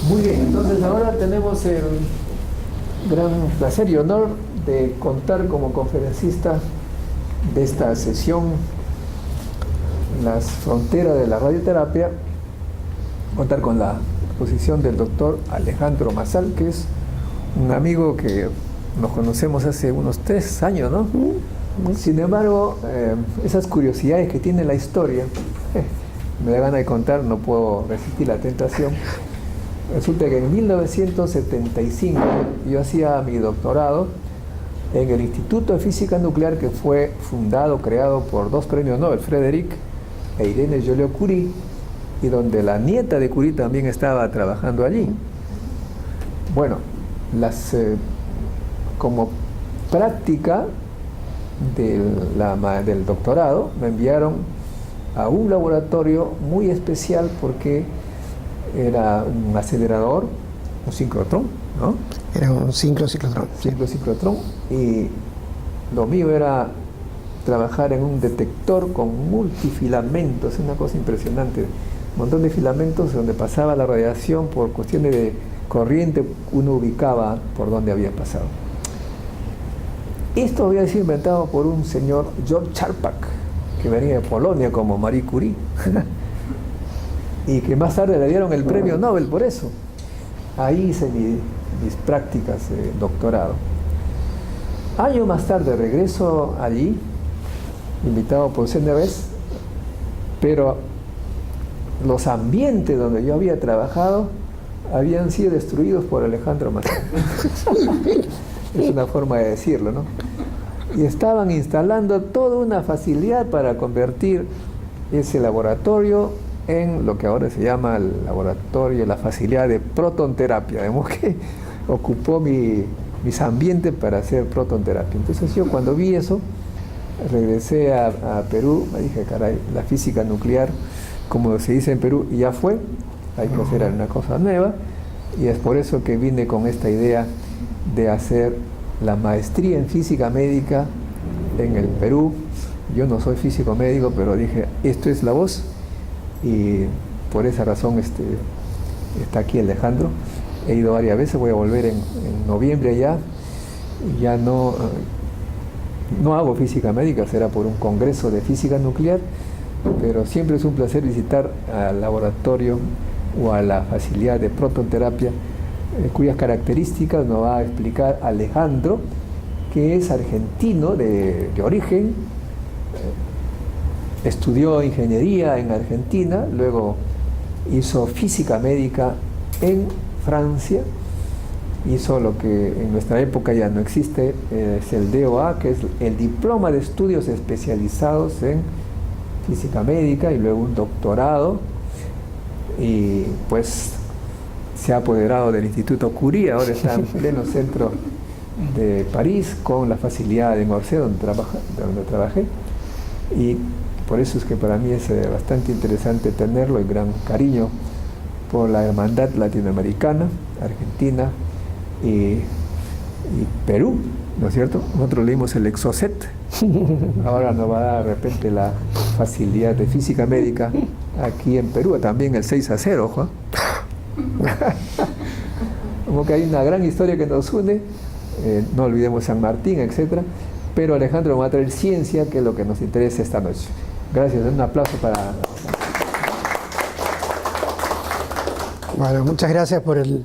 Muy bien, entonces ahora tenemos el gran placer y honor de contar como conferencista de esta sesión Las fronteras de la radioterapia, contar con la exposición del doctor Alejandro Massal, que es un amigo que nos conocemos hace unos 3 años, ¿no? Sin embargo, esas curiosidades que tiene la historia, me da ganas de contar, no puedo resistir la tentación. Resulta que en 1975 yo hacía mi doctorado en el Instituto de Física Nuclear, que fue fundado, creado por 2 premios Nobel, Frédéric e Irene Joliot-Curie, y donde la nieta de Curie también estaba trabajando allí. Bueno, como práctica del doctorado me enviaron a un laboratorio muy especial porque era un acelerador, un sincrotrón, ¿no? Era un ciclotrón. Ciclotrón, y lo mío era trabajar en un detector con multifilamentos, una cosa impresionante, un montón de filamentos donde pasaba la radiación por cuestiones de corriente, uno ubicaba por dónde había pasado. Esto había sido inventado por un señor, George Charpak, que venía de Polonia como Marie Curie, y que más tarde le dieron el premio Nobel por eso. Ahí hice mis prácticas de doctorado. Años más tarde regreso allí, invitado por CNRS, pero los ambientes donde yo había trabajado habían sido destruidos por Alejandro Massal. Es una forma de decirlo, ¿no? Y estaban instalando toda una facilidad para convertir ese laboratorio en lo que ahora se llama el laboratorio, la facilidad de protonterapia. Digamos que ocupó mis ambientes para hacer protonterapia. Entonces yo cuando vi eso, regresé a Perú, me dije, caray, la física nuclear, como se dice en Perú, ya fue, hay que hacer una cosa nueva, y es por eso que vine con esta idea de hacer la maestría en física médica en el Perú. Yo no soy físico médico, pero dije, esto es la voz, y por esa razón está aquí Alejandro. He ido varias veces, voy a volver en noviembre allá. Ya no hago física médica, será por un congreso de física nuclear, pero siempre es un placer visitar al laboratorio o a la facilidad de protonterapia, cuyas características nos va a explicar Alejandro, que es argentino de origen, estudió ingeniería en Argentina, luego hizo física médica en Francia, hizo lo que en nuestra época ya no existe, es el DOA, que es el Diploma de Estudios Especializados en Física Médica, y luego un doctorado, y pues se ha apoderado del Instituto Curie, ahora está en pleno centro de París, con la facilidad en Orsay, donde trabajé, y por eso es que para mí es bastante interesante tenerlo, y gran cariño por la hermandad latinoamericana, Argentina y Perú, ¿no es cierto? Nosotros leímos el Exocet, ahora nos va a dar de repente la facilidad de física médica aquí en Perú, también el 6-0, ojo. Como que hay una gran historia que nos une, no olvidemos San Martín, etcétera, pero Alejandro va a traer ciencia, que es lo que nos interesa esta noche. Gracias, un aplauso para... Bueno, muchas gracias por el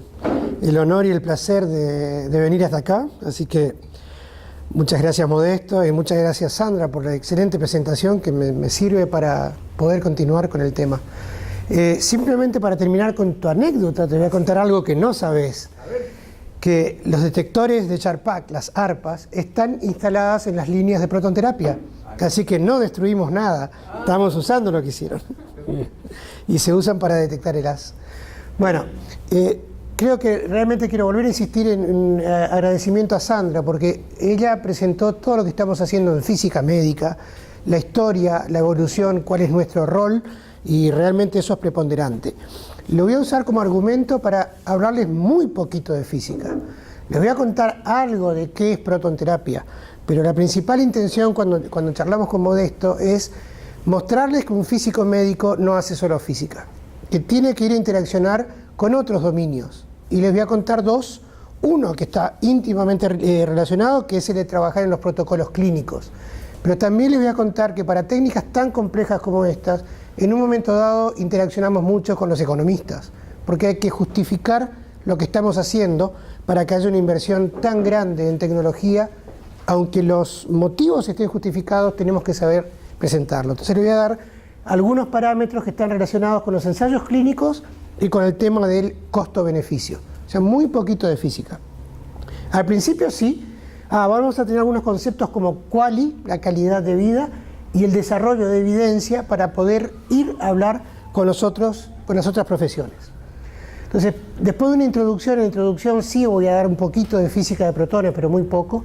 honor y el placer de venir hasta acá, así que muchas gracias Modesto y muchas gracias Sandra por la excelente presentación que me sirve para poder continuar con el tema. Simplemente para terminar con tu anécdota, te voy a contar algo que no sabes, que los detectores de Charpak, las ARPAs, están instaladas en las líneas de protonterapia, así que no destruimos nada, estamos usando lo que hicieron y se usan para detectar el haz. Bueno, creo que realmente quiero volver a insistir en agradecimiento a Sandra, porque ella presentó todo lo que estamos haciendo en física médica, la historia, la evolución, cuál es nuestro rol, y realmente eso es preponderante. Lo voy a usar como argumento para hablarles muy poquito de física. Les voy a contar algo de qué es protonterapia, pero la principal intención cuando charlamos con Modesto es mostrarles que un físico médico no hace solo física. que tiene que ir a interaccionar con otros dominios. Y les voy a contar dos. Uno que está íntimamente relacionado, que es el de trabajar en los protocolos clínicos. Pero también les voy a contar que para técnicas tan complejas como estas, en un momento dado interaccionamos mucho con los economistas, porque hay que justificar lo que estamos haciendo para que haya una inversión tan grande en tecnología. Aunque los motivos estén justificados, tenemos que saber presentarlo. Entonces les voy a dar algunos parámetros que están relacionados con los ensayos clínicos y con el tema del costo-beneficio. O sea, muy poquito de física. Al principio sí, vamos a tener algunos conceptos como quali, la calidad de vida, y el desarrollo de evidencia para poder ir a hablar con las otras profesiones. Entonces, después de una introducción, en la introducción sí voy a dar un poquito de física de protones, pero muy poco.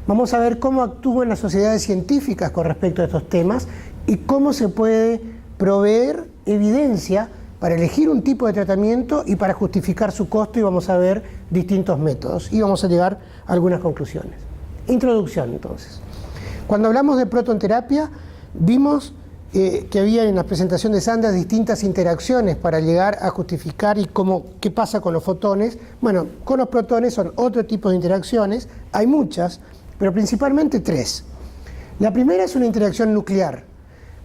Vamos a ver cómo actúan las sociedades científicas con respecto a estos temas y cómo se puede proveer evidencia para elegir un tipo de tratamiento y para justificar su costo, y vamos a ver distintos métodos y vamos a llegar a algunas conclusiones. Introducción, entonces. Cuando hablamos de protonterapia, vimos que había en la presentación de Sandra distintas interacciones para llegar a justificar qué pasa con los fotones. Bueno, con los protones son otro tipo de interacciones, hay muchas, pero principalmente tres. La primera es una interacción nuclear.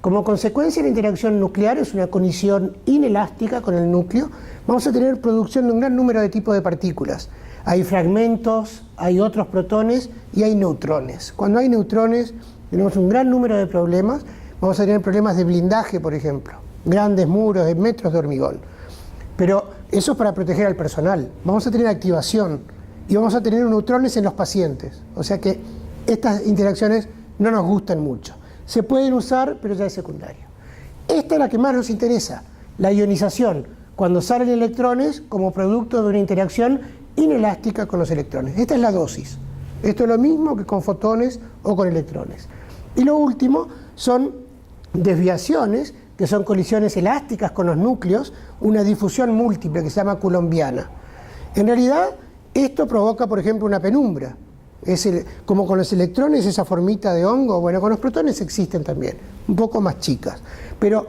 Como consecuencia de la interacción nuclear, es una colisión inelástica con el núcleo, vamos a tener producción de un gran número de tipos de partículas. Hay fragmentos, hay otros protones y hay neutrones. Cuando hay neutrones tenemos un gran número de problemas. Vamos a tener problemas de blindaje, por ejemplo, grandes muros de metros de hormigón. Pero eso es para proteger al personal. Vamos a tener activación y vamos a tener neutrones en los pacientes. O sea que estas interacciones no nos gustan mucho. Se pueden usar, pero ya es secundario. Esta es la que más nos interesa, la ionización, cuando salen electrones como producto de una interacción inelástica con los electrones. Esta es la dosis. Esto es lo mismo que con fotones o con electrones. Y lo último son desviaciones, que son colisiones elásticas con los núcleos, una difusión múltiple que se llama coulombiana. En realidad, esto provoca, por ejemplo, una penumbra. Como con los electrones, esa formita de hongo, bueno, con los protones existen también, un poco más chicas, pero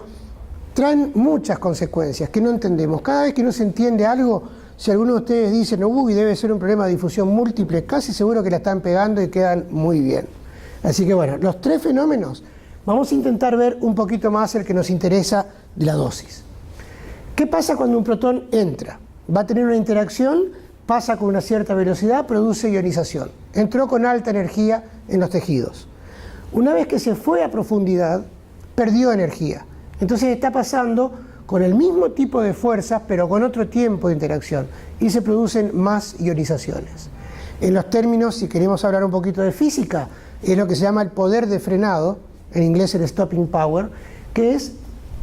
traen muchas consecuencias que no entendemos. Cada vez que no se entiende algo, si alguno de ustedes dice, no, uy, debe ser un problema de difusión múltiple, casi seguro que la están pegando y quedan muy bien. Así que bueno, los tres fenómenos, vamos a intentar ver un poquito más el que nos interesa de la dosis. ¿Qué pasa cuando un protón entra? Va a tener una interacción, pasa con una cierta velocidad, produce ionización. Entró con alta energía en los tejidos. Una vez que se fue a profundidad, perdió energía. Entonces está pasando con el mismo tipo de fuerzas, pero con otro tiempo de interacción, y se producen más ionizaciones. En los términos, si queremos hablar un poquito de física, es lo que se llama el poder de frenado, en inglés el stopping power, que es,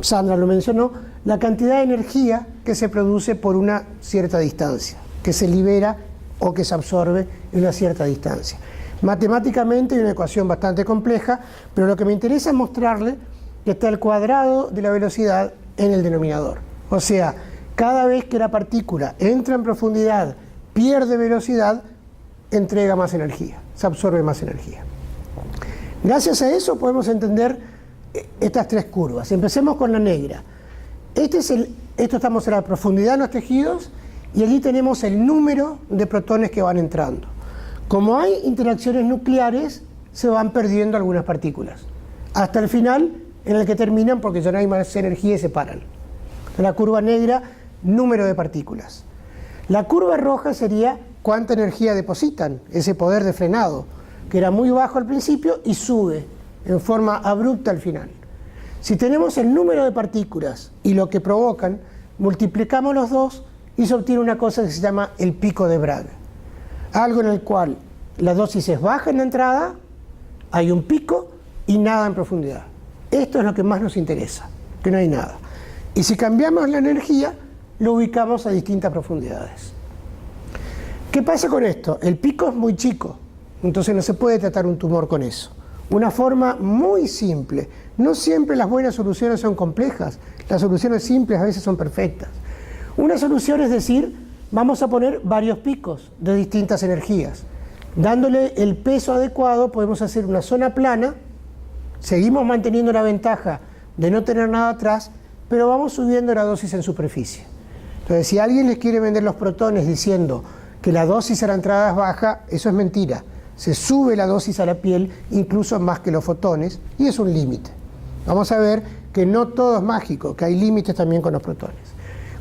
Sandra lo mencionó, la cantidad de energía que se produce por una cierta distancia, que se libera o que se absorbe en una cierta distancia. Matemáticamente hay una ecuación bastante compleja, pero lo que me interesa es mostrarle que está el cuadrado de la velocidad en el denominador. O sea, cada vez que la partícula entra en profundidad, pierde velocidad, entrega más energía, se absorbe más energía. Gracias a eso podemos entender estas tres curvas. Empecemos con la negra. Esto estamos en la profundidad de los tejidos y allí tenemos el número de protones que van entrando. Como hay interacciones nucleares, se van perdiendo algunas partículas, hasta el final en el que terminan porque ya no hay más energía y se paran. La curva negra, número de partículas. La curva roja sería cuánta energía depositan, ese poder de frenado, que era muy bajo al principio y sube en forma abrupta al final. Si tenemos el número de partículas y lo que provocan, multiplicamos los dos y se obtiene una cosa que se llama el pico de Bragg. Algo en el cual la dosis es baja en la entrada, hay un pico y nada en profundidad. Esto es lo que más nos interesa, que no hay nada. Y si cambiamos la energía, lo ubicamos a distintas profundidades. ¿Qué pasa con esto? El pico es muy chico, entonces no se puede tratar un tumor con eso. Una forma muy simple. No siempre las buenas soluciones son complejas, las soluciones simples a veces son perfectas. Una solución es decir, vamos a poner varios picos de distintas energías. Dándole el peso adecuado podemos hacer una zona plana, seguimos manteniendo la ventaja de no tener nada atrás, pero vamos subiendo la dosis en superficie. Entonces, si alguien les quiere vender los protones diciendo que la dosis a la entrada es baja, eso es mentira. Se sube la dosis a la piel, incluso más que los fotones, y es un límite. Vamos a ver que no todo es mágico, que hay límites también con los protones.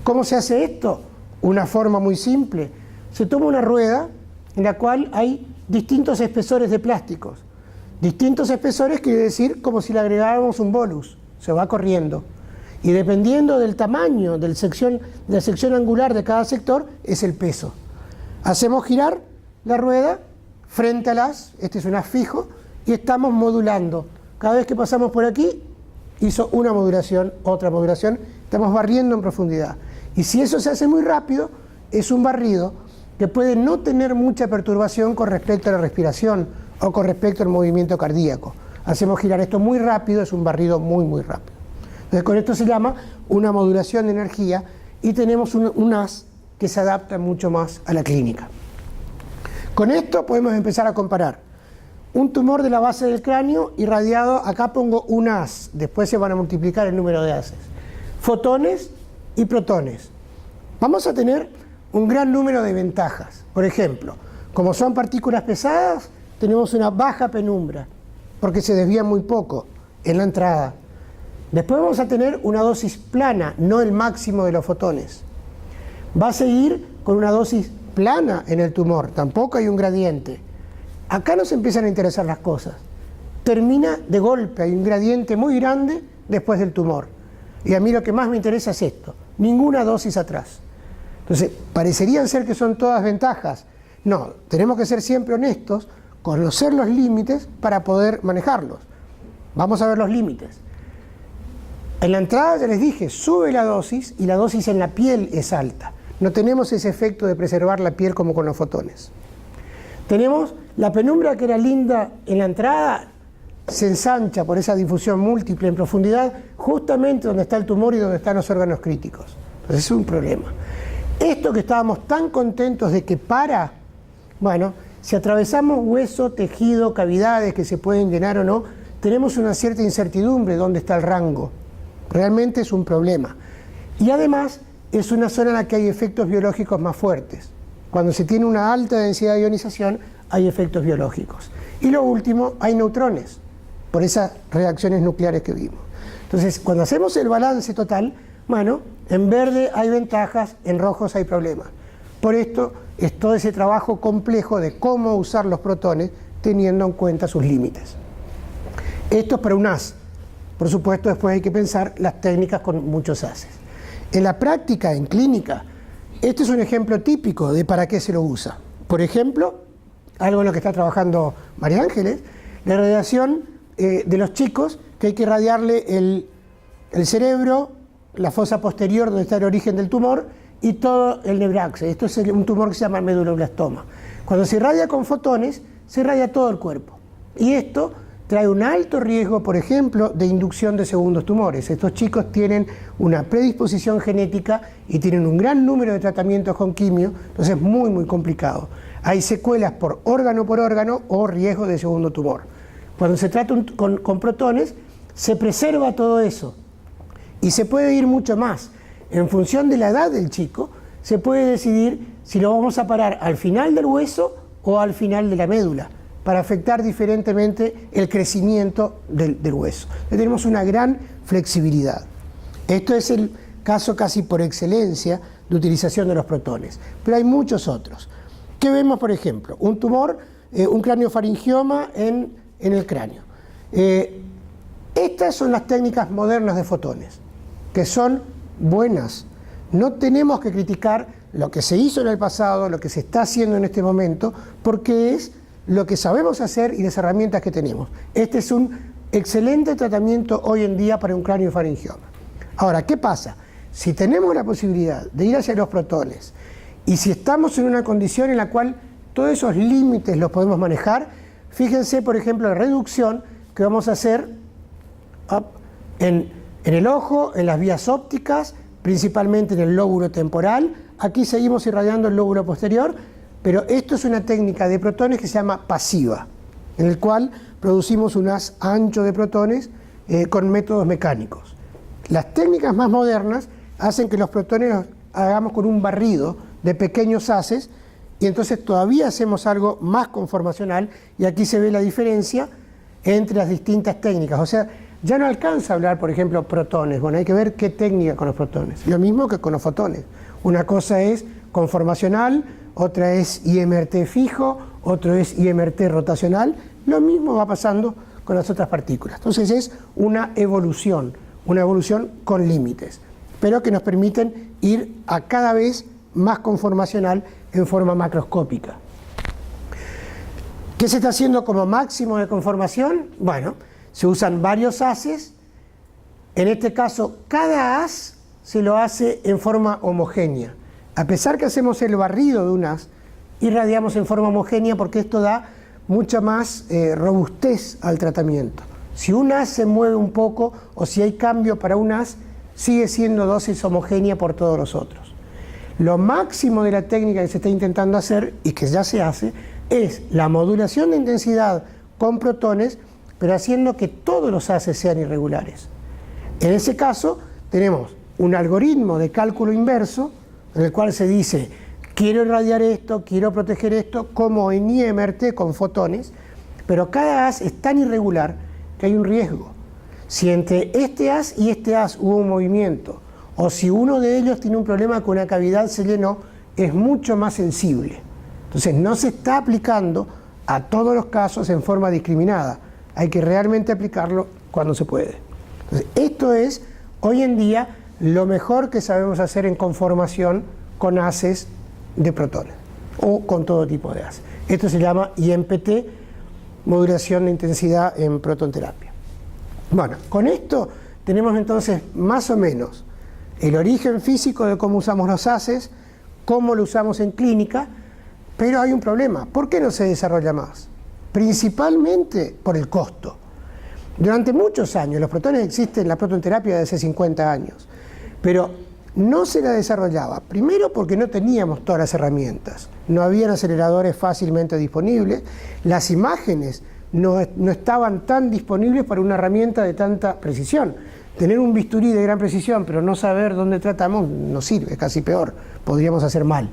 ¿Cómo se hace esto? Una forma muy simple. Se toma una rueda en la cual hay distintos espesores de plásticos. Distintos espesores quiere decir como si le agregáramos un bolus, se va corriendo. Y dependiendo del tamaño de la sección angular de cada sector, es el peso. Hacemos girar la rueda frente al haz, este es un haz fijo, y estamos modulando. Cada vez que pasamos por aquí, hizo una modulación, otra modulación, estamos barriendo en profundidad. Y si eso se hace muy rápido, es un barrido que puede no tener mucha perturbación con respecto a la respiración o con respecto al movimiento cardíaco. Hacemos girar esto muy rápido, es un barrido muy, muy rápido. Entonces, con esto se llama una modulación de energía y tenemos un haz que se adapta mucho más a la clínica. Con esto podemos empezar a comparar un tumor de la base del cráneo irradiado, acá pongo un haz, después se van a multiplicar el número de haces, fotones y protones. Vamos a tener un gran número de ventajas. Por ejemplo, como son partículas pesadas, tenemos una baja penumbra, porque se desvían muy poco en la entrada. Después vamos a tener una dosis plana, no el máximo de los fotones. Va a seguir con una dosis plana en el tumor, tampoco hay un gradiente. Acá nos empiezan a interesar las cosas. Termina de golpe, hay un gradiente muy grande después del tumor. Y a mí lo que más me interesa es esto, ninguna dosis atrás. Entonces, parecerían ser que son todas ventajas. No, tenemos que ser siempre honestos, conocer los límites para poder manejarlos. Vamos a ver los límites. En la entrada ya les dije, sube la dosis y la dosis en la piel es alta. No tenemos ese efecto de preservar la piel como con los fotones. Tenemos la penumbra que era linda en la entrada, se ensancha por esa difusión múltiple en profundidad, justamente donde está el tumor y donde están los órganos críticos. Entonces es un problema. Esto que estábamos tan contentos de que para, bueno, si atravesamos hueso, tejido, cavidades que se pueden llenar o no, tenemos una cierta incertidumbre de dónde está el rango. Realmente es un problema. Y además es una zona en la que hay efectos biológicos más fuertes. Cuando se tiene una alta densidad de ionización, hay efectos biológicos. Y lo último, hay neutrones, por esas reacciones nucleares que vimos. Entonces, cuando hacemos el balance total, bueno, en verde hay ventajas, en rojos hay problemas. Por esto es todo ese trabajo complejo de cómo usar los protones teniendo en cuenta sus límites. Esto es para un haz. Por supuesto, después hay que pensar las técnicas con muchos haces. En la práctica, en clínica, este es un ejemplo típico de para qué se lo usa. Por ejemplo, algo en lo que está trabajando María Ángeles, la radiación de los chicos, que hay que irradiarle el cerebro, la fosa posterior donde está el origen del tumor y todo el nebraxe. Esto es un tumor que se llama meduloblastoma. Cuando se irradia con fotones, se irradia todo el cuerpo. Y esto trae un alto riesgo, por ejemplo, de inducción de segundos tumores. Estos chicos tienen una predisposición genética y tienen un gran número de tratamientos con quimio, entonces es muy, muy complicado. Hay secuelas por órgano o riesgo de segundo tumor. Cuando se trata con protones, se preserva todo eso y se puede ir mucho más. En función de la edad del chico, se puede decidir si lo vamos a parar al final del hueso o al final de la médula, para afectar diferentemente el crecimiento del hueso. Entonces, tenemos una gran flexibilidad. Esto es el caso casi por excelencia de utilización de los protones, pero hay muchos otros. ¿Qué vemos, por ejemplo? Un tumor, un craniofaringioma en el cráneo. Estas son las técnicas modernas de fotones, que son buenas. No tenemos que criticar lo que se hizo en el pasado, lo que se está haciendo en este momento, porque es lo que sabemos hacer y las herramientas que tenemos. Este es un excelente tratamiento hoy en día para un craniofaringioma. Ahora, ¿qué pasa? Si tenemos la posibilidad de ir hacia los protones y si estamos en una condición en la cual todos esos límites los podemos manejar, fíjense, por ejemplo, la reducción que vamos a hacer en el ojo, en las vías ópticas, principalmente en el lóbulo temporal. Aquí seguimos irradiando el lóbulo posterior, pero esto es una técnica de protones que se llama pasiva, en el cual producimos un haz ancho de protones con métodos mecánicos. las técnicas más modernas hacen que los protones los hagamos con un barrido de pequeños haces, y entonces todavía hacemos algo más conformacional, y aquí se ve la diferencia entre las distintas técnicas. O sea, ya no alcanza a hablar, por ejemplo, protones. Bueno, hay que ver qué técnica con los protones. Lo mismo que con los fotones. Una cosa es conformacional, otra es IMRT fijo, otro es IMRT rotacional. Lo mismo va pasando con las otras partículas. Entonces es una evolución con límites, pero que nos permiten ir a cada vez más conformacional en forma macroscópica. ¿Qué se está haciendo como máximo de conformación? Bueno, se usan varios haces. En este caso, cada haz se lo hace en forma homogénea. A pesar que hacemos el barrido de un haz, irradiamos en forma homogénea porque esto da mucha más robustez al tratamiento. Si un haz se mueve un poco o si hay cambio para un haz, sigue siendo dosis homogénea por todos los otros. Lo máximo de la técnica que se está intentando hacer, y que ya se hace, es la modulación de intensidad con protones, pero haciendo que todos los haces sean irregulares. En ese caso, tenemos un algoritmo de cálculo inverso, en el cual se dice, quiero irradiar esto, quiero proteger esto, como en IMRT con fotones, pero cada haz es tan irregular que hay un riesgo. Si entre este haz y este haz hubo un movimiento, o si uno de ellos tiene un problema con una cavidad se llenó, es mucho más sensible. Entonces no se está aplicando a todos los casos en forma discriminada. Hay que realmente aplicarlo cuando se puede. Entonces, esto es, hoy en día, lo mejor que sabemos hacer en conformación con haces de protones, o con todo tipo de haces. Esto se llama IMPT, modulación de intensidad en protonterapia. Bueno, con esto tenemos entonces más o menos el origen físico de cómo usamos los haces, cómo lo usamos en clínica, pero hay un problema. ¿Por qué no se desarrolla más? Principalmente por el costo. Durante muchos años, los protones existen en la protonterapia desde hace 50 años, pero no se la desarrollaba, primero porque no teníamos todas las herramientas, no habían aceleradores fácilmente disponibles, las imágenes no estaban tan disponibles para una herramienta de tanta precisión. Tener un bisturí de gran precisión pero no saber dónde tratamos no sirve, es casi peor, podríamos hacer mal.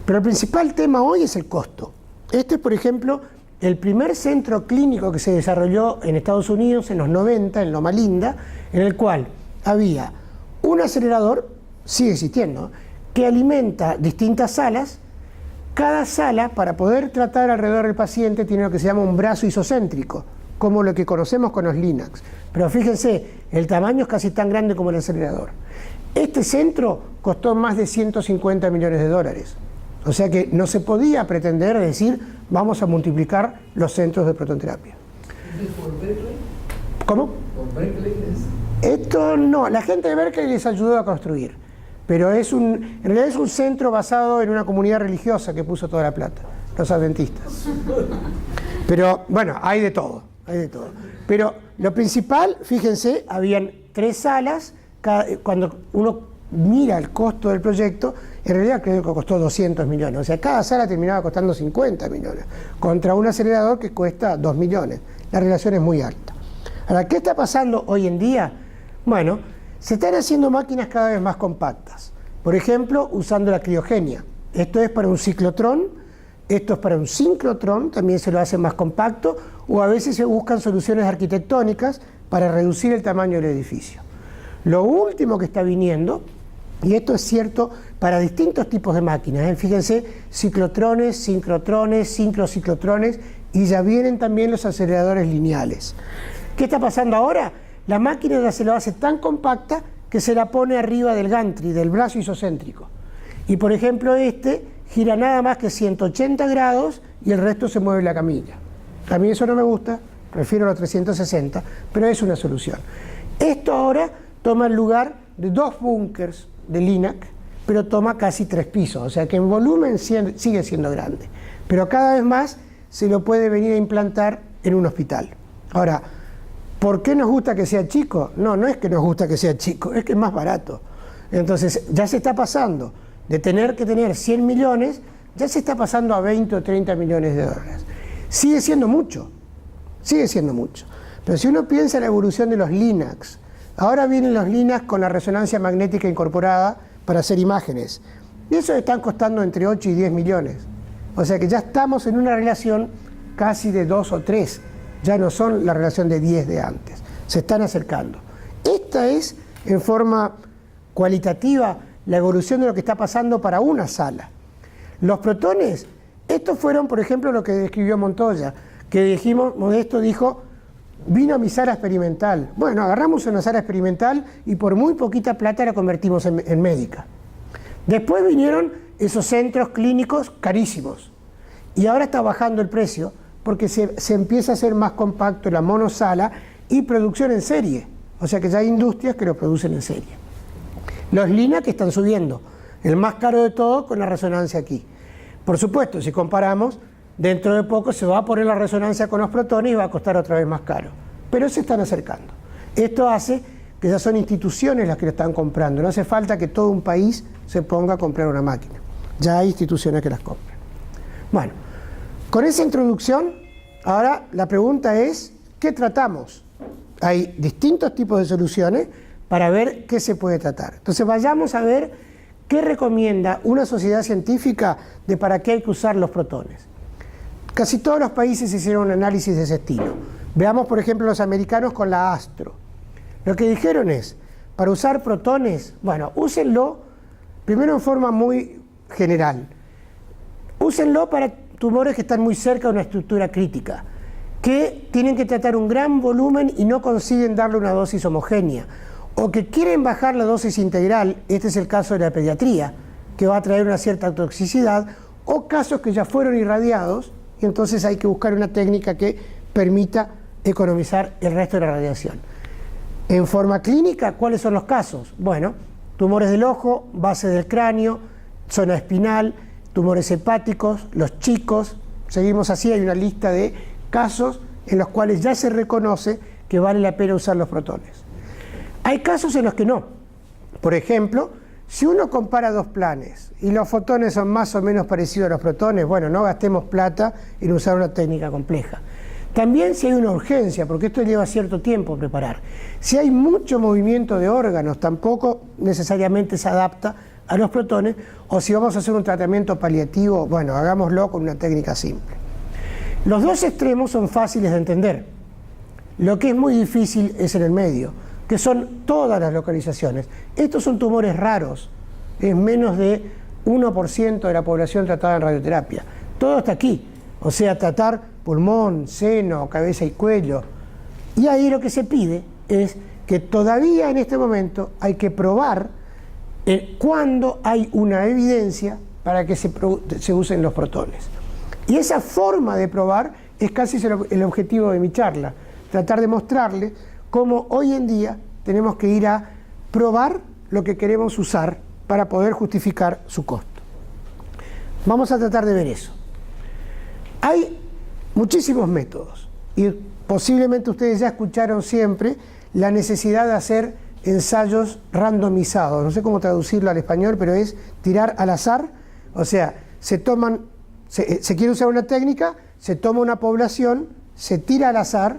Pero el principal tema hoy es el costo. Este es, por ejemplo, el primer centro clínico que se desarrolló en Estados Unidos en los 90, en Loma Linda, en el cual había un acelerador, sigue existiendo, que alimenta distintas salas. Cada sala, para poder tratar alrededor del paciente, tiene lo que se llama un brazo isocéntrico, como lo que conocemos con los Linacs. Pero fíjense, el tamaño es casi tan grande como el acelerador. Este centro costó más de 150 millones de dólares. O sea que no se podía pretender decir, vamos a multiplicar los centros de protonterapia. ¿Es por Berkeley? ¿Cómo? ¿Por Berkeley es? Esto no, la gente de Berkeley les ayudó a construir, pero en realidad es un centro basado en una comunidad religiosa que puso toda la plata, los adventistas. Pero bueno, hay de todo. Pero lo principal, fíjense, habían 3 salas, cuando uno mira el costo del proyecto, en realidad creo que costó 200 millones, o sea, cada sala terminaba costando 50 millones, contra un acelerador que cuesta 2 millones. La relación es muy alta. Ahora, ¿qué está pasando hoy en día? Bueno, se están haciendo máquinas cada vez más compactas. Por ejemplo, usando la criogenia. Esto es para un ciclotrón, esto es para un sincrotrón, también se lo hace más compacto, o a veces se buscan soluciones arquitectónicas para reducir el tamaño del edificio. Lo último que está viniendo, y esto es cierto para distintos tipos de máquinas, fíjense, ciclotrones, sincrotrones, sincrociclotrones, y ya vienen también los aceleradores lineales. ¿Qué está pasando ahora? La máquina ya se lo hace tan compacta que se la pone arriba del gantry, del brazo isocéntrico. Y por ejemplo este gira nada más que 180 grados y el resto se mueve la camilla. A mí eso no me gusta, prefiero los 360, pero es una solución. Esto ahora toma el lugar de 2 búnkers de Linac, pero toma casi 3 pisos, o sea que en volumen sigue siendo grande. Pero cada vez más se lo puede venir a implantar en un hospital. Ahora, ¿por qué nos gusta que sea chico? No es que nos gusta que sea chico, es que es más barato. Entonces ya se está pasando de tener que tener 100 millones, ya se está pasando a 20 o 30 millones de dólares. Sigue siendo mucho. Pero si uno piensa en la evolución de los Linacs Ahora vienen los LINAC con la resonancia magnética incorporada para hacer imágenes. Y esos están costando entre 8 y 10 millones. O sea que ya estamos en una relación casi de 2 o 3. Ya no son la relación de 10 de antes. Se están acercando. Esta es, en forma cualitativa, la evolución de lo que está pasando para una sala. Los protones, estos fueron, por ejemplo, lo que describió Montoya, que dijimos, Modesto dijo, vino a mi sala experimental. Bueno, agarramos una sala experimental y por muy poquita plata la convertimos en médica. Después vinieron esos centros clínicos carísimos. Y ahora está bajando el precio porque se empieza a hacer más compacto la monosala y producción en serie. O sea que ya hay industrias que lo producen en serie. Los LINAC que están subiendo. El más caro de todo con la resonancia aquí. Por supuesto, si comparamos, dentro de poco se va a poner la resonancia con los protones y va a costar otra vez más caro. Pero se están acercando. Esto hace que ya son instituciones las que lo están comprando. No hace falta que todo un país se ponga a comprar una máquina. Ya hay instituciones que las compran. Bueno, con esa introducción, ahora la pregunta es, ¿qué tratamos? Hay distintos tipos de soluciones para ver qué se puede tratar. Entonces vayamos a ver qué recomienda una sociedad científica de para qué hay que usar los protones. Casi todos los países hicieron un análisis de ese estilo. Veamos, por ejemplo, los americanos con la Astro. Lo que dijeron es, para usar protones, bueno, úsenlo primero en forma muy general. Úsenlo para tumores que están muy cerca de una estructura crítica, que tienen que tratar un gran volumen y no consiguen darle una dosis homogénea, o que quieren bajar la dosis integral, este es el caso de la pediatría, que va a traer una cierta toxicidad, o casos que ya fueron irradiados, y entonces hay que buscar una técnica que permita economizar el resto de la radiación. En forma clínica, ¿cuáles son los casos? Bueno, tumores del ojo, base del cráneo, zona espinal, tumores hepáticos, los chicos, seguimos así, hay una lista de casos en los cuales ya se reconoce que vale la pena usar los protones. Hay casos en los que no. Por ejemplo, si uno compara dos planes y los fotones son más o menos parecidos a los protones, bueno, no gastemos plata en usar una técnica compleja. También si hay una urgencia, porque esto lleva cierto tiempo preparar. Si hay mucho movimiento de órganos, tampoco necesariamente se adapta a los protones, o si vamos a hacer un tratamiento paliativo, bueno, hagámoslo con una técnica simple. Los dos extremos son fáciles de entender. Lo que es muy difícil es en el medio, que son todas las localizaciones. Estos son tumores raros, es menos de 1% de la población tratada en radioterapia. Todo está aquí, o sea, tratar pulmón, seno, cabeza y cuello. Y ahí lo que se pide es que todavía en este momento hay que probar cuando hay una evidencia para que se usen los protones. Y esa forma de probar es casi el objetivo de mi charla, tratar de mostrarle cómo hoy en día tenemos que ir a probar lo que queremos usar para poder justificar su costo. Vamos a tratar de ver eso. Hay muchísimos métodos y posiblemente ustedes ya escucharon siempre la necesidad de hacer ensayos randomizados. No sé cómo traducirlo al español, pero es tirar al azar. O sea, se quiere usar una técnica, se toma una población, se tira al azar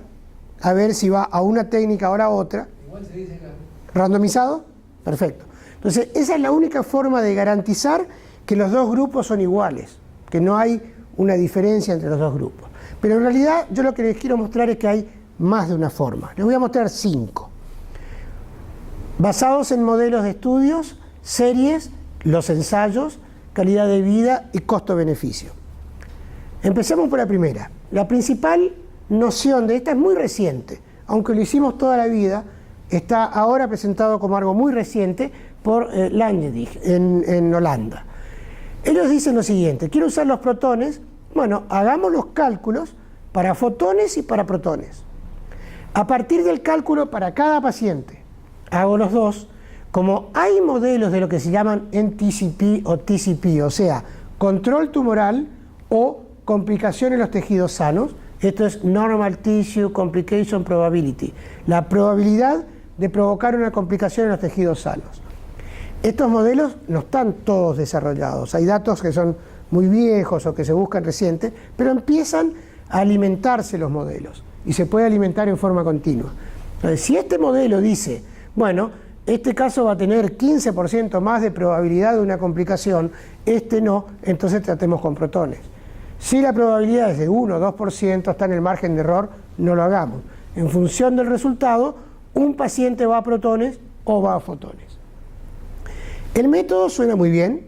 a ver si va a una técnica o a otra. Igual se dice ¿randomizado? Perfecto. Entonces, esa es la única forma de garantizar que los dos grupos son iguales, que no hay una diferencia entre los dos grupos. Pero en realidad yo lo que les quiero mostrar es que hay más de una forma. Les voy a mostrar 5. Basados en modelos de estudios, series, los ensayos, calidad de vida y costo-beneficio. Empecemos por la primera. La principal noción de esta es muy reciente, aunque lo hicimos toda la vida, está ahora presentado como algo muy reciente por Langedik en Holanda. Ellos dicen lo siguiente: quiero usar los protones, bueno, hagamos los cálculos para fotones y para protones. A partir del cálculo para cada paciente, hago los dos, como hay modelos de lo que se llaman NTCP o TCP, o sea, control tumoral o complicación en los tejidos sanos. Esto es Normal Tissue Complication Probability, la probabilidad de provocar una complicación en los tejidos sanos. Estos modelos no están todos desarrollados, hay datos que son muy viejos o que se buscan recientes, pero empiezan a alimentarse los modelos y se puede alimentar en forma continua. Entonces, si este modelo dice, Bueno, este caso va a tener 15% más de probabilidad de una complicación, este no, entonces tratemos con protones. Si la probabilidad es de 1 o 2%, está en el margen de error, no lo hagamos. En función del resultado, un paciente va a protones o va a fotones. El método suena muy bien,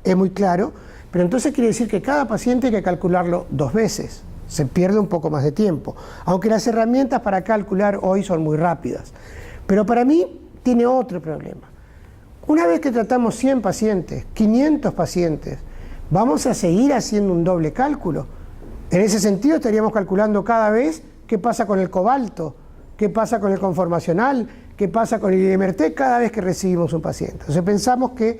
es muy claro, pero entonces quiere decir que cada paciente hay que calcularlo 2 veces. Se pierde un poco más de tiempo, aunque las herramientas para calcular hoy son muy rápidas. Pero para mí tiene otro problema. Una vez que tratamos 100 pacientes, 500 pacientes, ¿vamos a seguir haciendo un doble cálculo? En ese sentido estaríamos calculando cada vez qué pasa con el cobalto, qué pasa con el conformacional, qué pasa con el IMRT cada vez que recibimos un paciente. Entonces pensamos que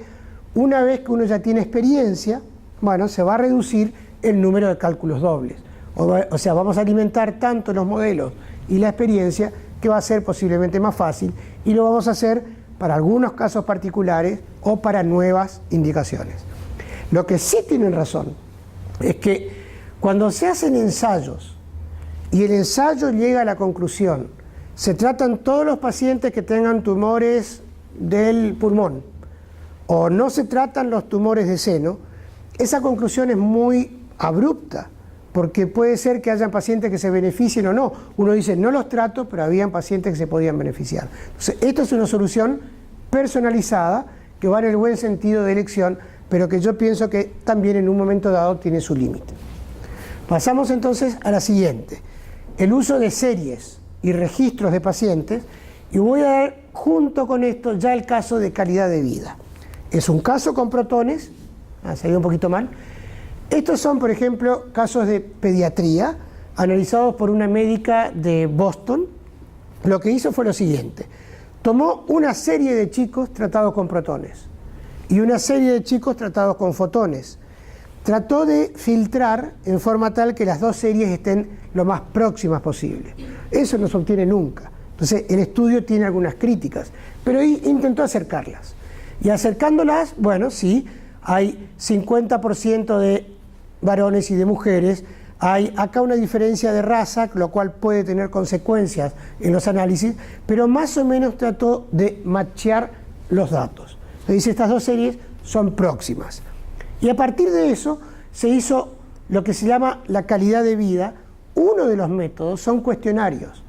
una vez que uno ya tiene experiencia, bueno, se va a reducir el número de cálculos dobles. O sea, vamos a alimentar tanto los modelos y la experiencia que va a ser posiblemente más fácil y lo vamos a hacer para algunos casos particulares o para nuevas indicaciones. Lo que sí tienen razón es que cuando se hacen ensayos y el ensayo llega a la conclusión, se tratan todos los pacientes que tengan tumores del pulmón o no se tratan los tumores de seno, esa conclusión es muy abrupta, porque puede ser que hayan pacientes que se beneficien o no. Uno dice, no los trato, pero habían pacientes que se podían beneficiar. Entonces, esto es una solución personalizada, que va en el buen sentido de elección, pero que yo pienso que también en un momento dado tiene su límite. Pasamos entonces a la siguiente, el uso de series y registros de pacientes, y voy a dar junto con esto ya el caso de calidad de vida. Es un caso con protones, se ha ido un poquito mal. Estos son, por ejemplo, casos de pediatría, analizados por una médica de Boston. Lo que hizo fue lo siguiente, tomó una serie de chicos tratados con protones y una serie de chicos tratados con fotones. Trató de filtrar en forma tal que las dos series estén lo más próximas posible. Eso no se obtiene nunca. Entonces, el estudio tiene algunas críticas, pero intentó acercarlas. Y acercándolas, bueno, sí, hay 50% de varones y de mujeres, hay acá una diferencia de raza, lo cual puede tener consecuencias en los análisis, pero más o menos trató de machear los datos. Le dice, estas dos series son próximas. Y a partir de eso se hizo lo que se llama la calidad de vida. Uno de los métodos son cuestionarios.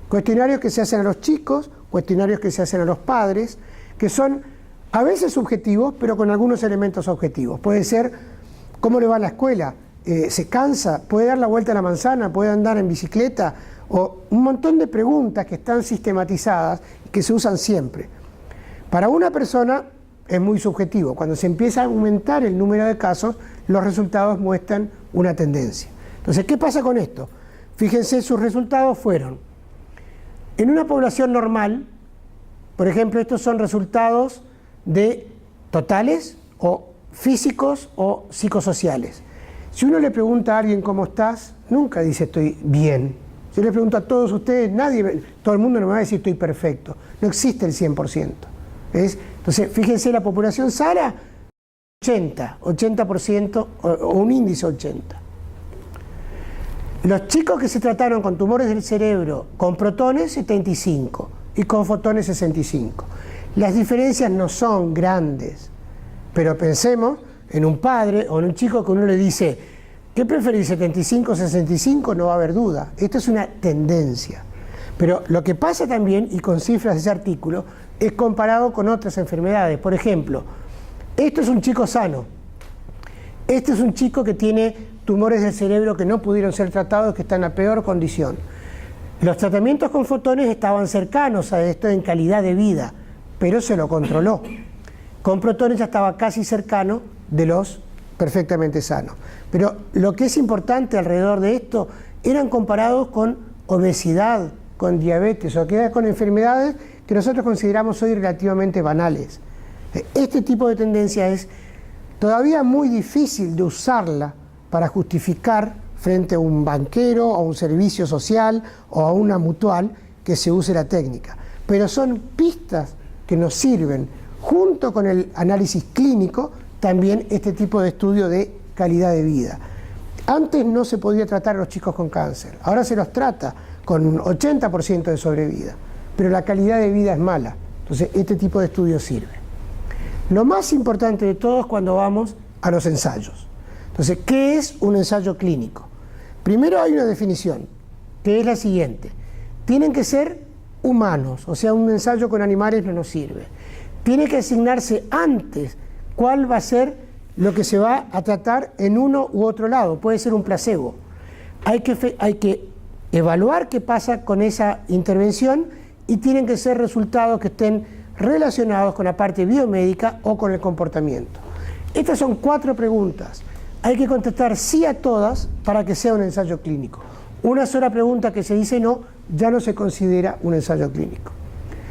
Cuestionarios que se hacen a los chicos, cuestionarios que se hacen a los padres, que son a veces subjetivos, pero con algunos elementos objetivos. Puede ser cómo le va a la escuela, se cansa, puede dar la vuelta a la manzana, puede andar en bicicleta, o un montón de preguntas que están sistematizadas y que se usan siempre. Para una persona es muy subjetivo. Cuando se empieza a aumentar el número de casos, los resultados muestran una tendencia. Entonces, ¿qué pasa con esto? Fíjense, sus resultados fueron, en una población normal, por ejemplo, estos son resultados de totales o físicos o psicosociales. Si uno le pregunta a alguien cómo estás, nunca dice estoy bien. Si yo le pregunto a todos ustedes, todo el mundo no me va a decir estoy perfecto. No existe el 100%. ¿Ves? Entonces, fíjense, la población sana, 80% o un índice 80. Los chicos que se trataron con tumores del cerebro con protones, 75, y con fotones, 65. Las diferencias no son grandes, pero pensemos en un padre o en un chico que uno le dice, ¿qué preferís, 75 o 65? No va a haber duda. Esto es una tendencia. Pero lo que pasa también, y con cifras de ese artículo, es comparado con otras enfermedades. Por ejemplo, esto es un chico sano. Este es un chico que tiene tumores del cerebro que no pudieron ser tratados, que están en la peor condición. Los tratamientos con fotones estaban cercanos a esto en calidad de vida, pero se lo controló. Con protones ya estaba casi cercano de los perfectamente sanos. Pero lo que es importante alrededor de esto, eran comparados con obesidad, con diabetes o con enfermedades que nosotros consideramos hoy relativamente banales. Este tipo de tendencia es todavía muy difícil de usarla para justificar frente a un banquero, a un servicio social o a una mutual que se use la técnica. Pero son pistas que nos sirven, junto con el análisis clínico, también este tipo de estudio de calidad de vida. Antes no se podía tratar a los chicos con cáncer, ahora se los trata con un 80% de sobrevida. pero la calidad de vida es mala. Entonces, este tipo de estudios sirve. Lo más importante de todo es cuando vamos a los ensayos. Entonces, ¿qué es un ensayo clínico? Primero hay una definición, que es la siguiente. Tienen que ser humanos, o sea, un ensayo con animales no nos sirve. Tiene que asignarse antes cuál va a ser lo que se va a tratar en uno u otro lado. Puede ser un placebo. Hay que evaluar qué pasa con esa intervención y tienen que ser resultados que estén relacionados con la parte biomédica o con el comportamiento. Estas son 4 preguntas. Hay que contestar sí a todas para que sea un ensayo clínico. Una sola pregunta que se dice no, ya no se considera un ensayo clínico.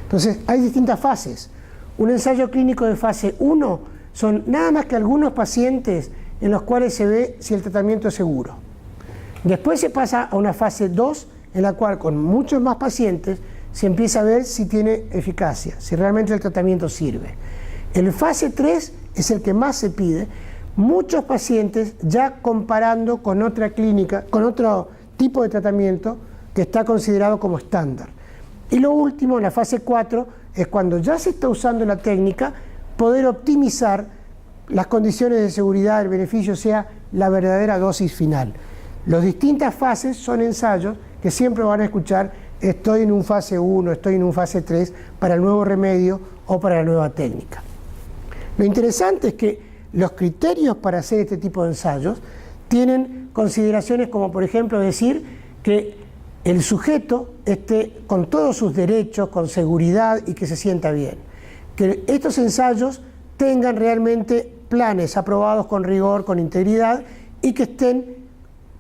Entonces, hay distintas fases. Un ensayo clínico de fase 1 son nada más que algunos pacientes en los cuales se ve si el tratamiento es seguro. Después se pasa a una fase 2, en la cual con muchos más pacientes se empieza a ver si tiene eficacia, si realmente el tratamiento sirve. El fase 3 es el que más se pide, muchos pacientes ya comparando con otra clínica, con otro tipo de tratamiento que está considerado como estándar. Y lo último, la fase 4, es cuando ya se está usando la técnica, poder optimizar las condiciones de seguridad, el beneficio sea la verdadera dosis final. Las distintas fases son ensayos que siempre van a escuchar, estoy en un fase 1, estoy en un fase 3 para el nuevo remedio o para la nueva técnica. Lo interesante es que los criterios para hacer este tipo de ensayos tienen consideraciones como, por ejemplo, decir que el sujeto esté con todos sus derechos, con seguridad y que se sienta bien. Que estos ensayos tengan realmente planes aprobados con rigor, con integridad y que estén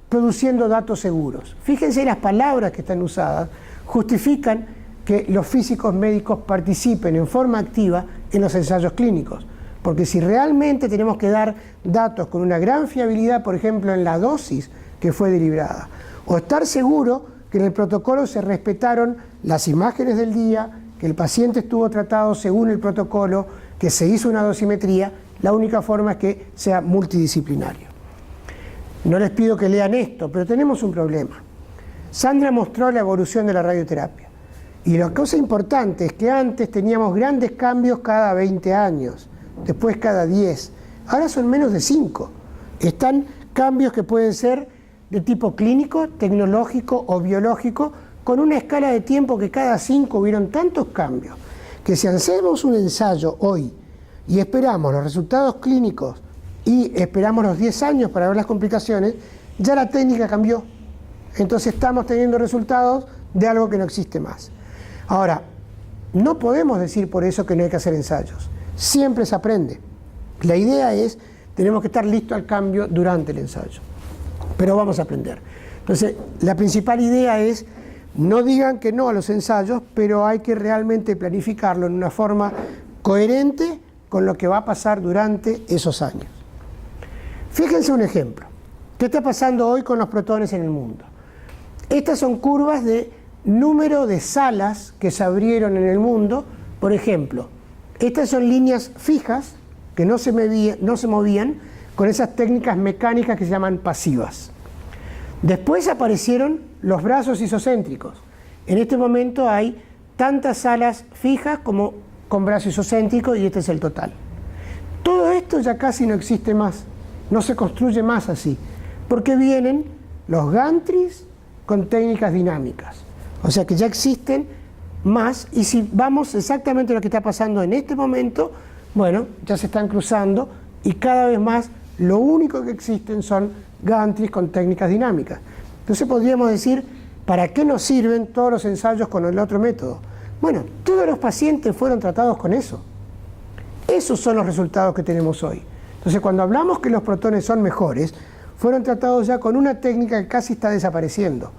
produciendo datos seguros. Fíjense las palabras que están usadas, justifican que los físicos médicos participen en forma activa en los ensayos clínicos. Porque si realmente tenemos que dar datos con una gran fiabilidad, por ejemplo, en la dosis que fue deliberada, o estar seguro que en el protocolo se respetaron las imágenes del día, que el paciente estuvo tratado según el protocolo, que se hizo una dosimetría, la única forma es que sea multidisciplinario. No les pido que lean esto, pero tenemos un problema. Sandra mostró la evolución de la radioterapia. Y la cosa importante es que antes teníamos grandes cambios cada 20 años, después cada 10. Ahora son menos de 5. Están cambios que pueden ser de tipo clínico, tecnológico o biológico, con una escala de tiempo que cada 5 hubieron tantos cambios, que si hacemos un ensayo hoy y esperamos los resultados clínicos y esperamos los 10 años para ver las complicaciones, ya la técnica cambió. Entonces estamos teniendo resultados de algo que no existe más. Ahora, no podemos decir por eso que no hay que hacer ensayos. Siempre se aprende. La idea es, tenemos que estar listos al cambio durante el ensayo. Pero vamos a aprender. Entonces, la principal idea es, no digan que no a los ensayos, pero hay que realmente planificarlo en una forma coherente con lo que va a pasar durante esos años. Fíjense un ejemplo. ¿Qué está pasando hoy con los protones en el mundo? Estas son curvas de número de salas que se abrieron en el mundo. Por ejemplo, estas son líneas fijas que no se movían con esas técnicas mecánicas que se llaman pasivas. Después aparecieron los brazos isocéntricos. En este momento hay tantas salas fijas como con brazo isocéntrico y este es el total. Todo esto ya casi no existe más, no se construye más así, porque vienen los gantries con técnicas dinámicas. O sea que ya existen más y si vamos exactamente lo que está pasando en este momento, bueno, ya se están cruzando y cada vez más lo único que existen son gantries con técnicas dinámicas. Entonces podríamos decir, ¿para qué nos sirven todos los ensayos con el otro método? Bueno, todos los pacientes fueron tratados con eso. Esos son los resultados que tenemos hoy. Entonces cuando hablamos que los protones son mejores, fueron tratados ya con una técnica que casi está desapareciendo.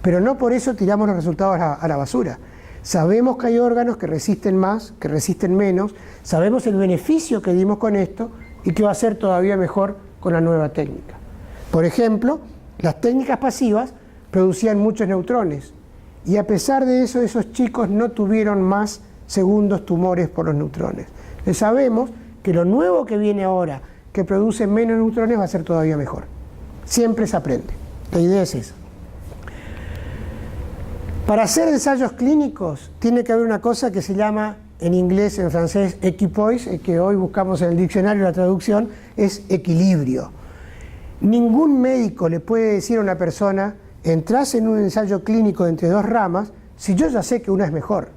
Pero no por eso tiramos los resultados a la basura. Sabemos que hay órganos que resisten más, que resisten menos, sabemos el beneficio que dimos con esto y que va a ser todavía mejor con la nueva técnica. Por ejemplo, las técnicas pasivas producían muchos neutrones y a pesar de eso, esos chicos no tuvieron más segundos tumores por los neutrones. Entonces sabemos que lo nuevo que viene ahora, que produce menos neutrones, va a ser todavía mejor. Siempre se aprende. La idea es esa. Para hacer ensayos clínicos tiene que haber una cosa que se llama, en inglés, en francés, equipoise, que hoy buscamos en el diccionario la traducción, es equilibrio. Ningún médico le puede decir a una persona, entras en un ensayo clínico entre dos ramas, si yo ya sé que una es mejor.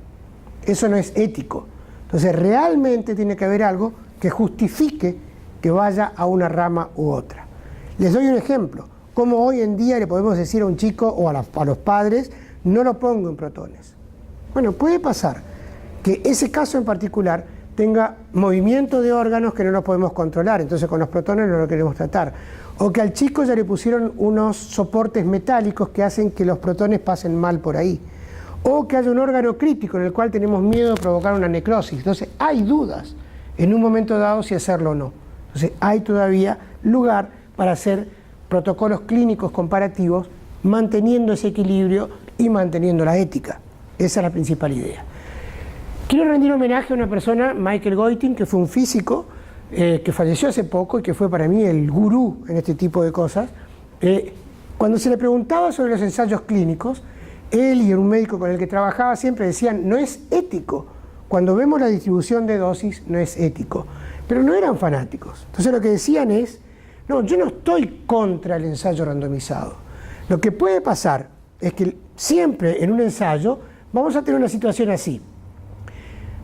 Eso no es ético. Entonces realmente tiene que haber algo que justifique que vaya a una rama u otra. Les doy un ejemplo. Como hoy en día le podemos decir a un chico o a los padres, no lo pongo en protones. Bueno, puede pasar que ese caso en particular tenga movimiento de órganos que no los podemos controlar, entonces con los protones no lo queremos tratar. O que al chico ya le pusieron unos soportes metálicos que hacen que los protones pasen mal por ahí. O que haya un órgano crítico en el cual tenemos miedo de provocar una necrosis. Entonces hay dudas en un momento dado si hacerlo o no. Entonces hay todavía lugar para hacer protocolos clínicos comparativos manteniendo ese equilibrio y manteniendo la ética. Esa es la principal idea. Quiero rendir homenaje a una persona, Michael Goitin, que fue un físico que falleció hace poco y que fue para mí el gurú en este tipo de cosas. Cuando se le preguntaba sobre los ensayos clínicos, él y un médico con el que trabajaba siempre decían, no es ético. Cuando vemos la distribución de dosis, no es ético. Pero no eran fanáticos. Entonces lo que decían es, no, yo no estoy contra el ensayo randomizado. Lo que puede pasar es que siempre en un ensayo vamos a tener una situación así.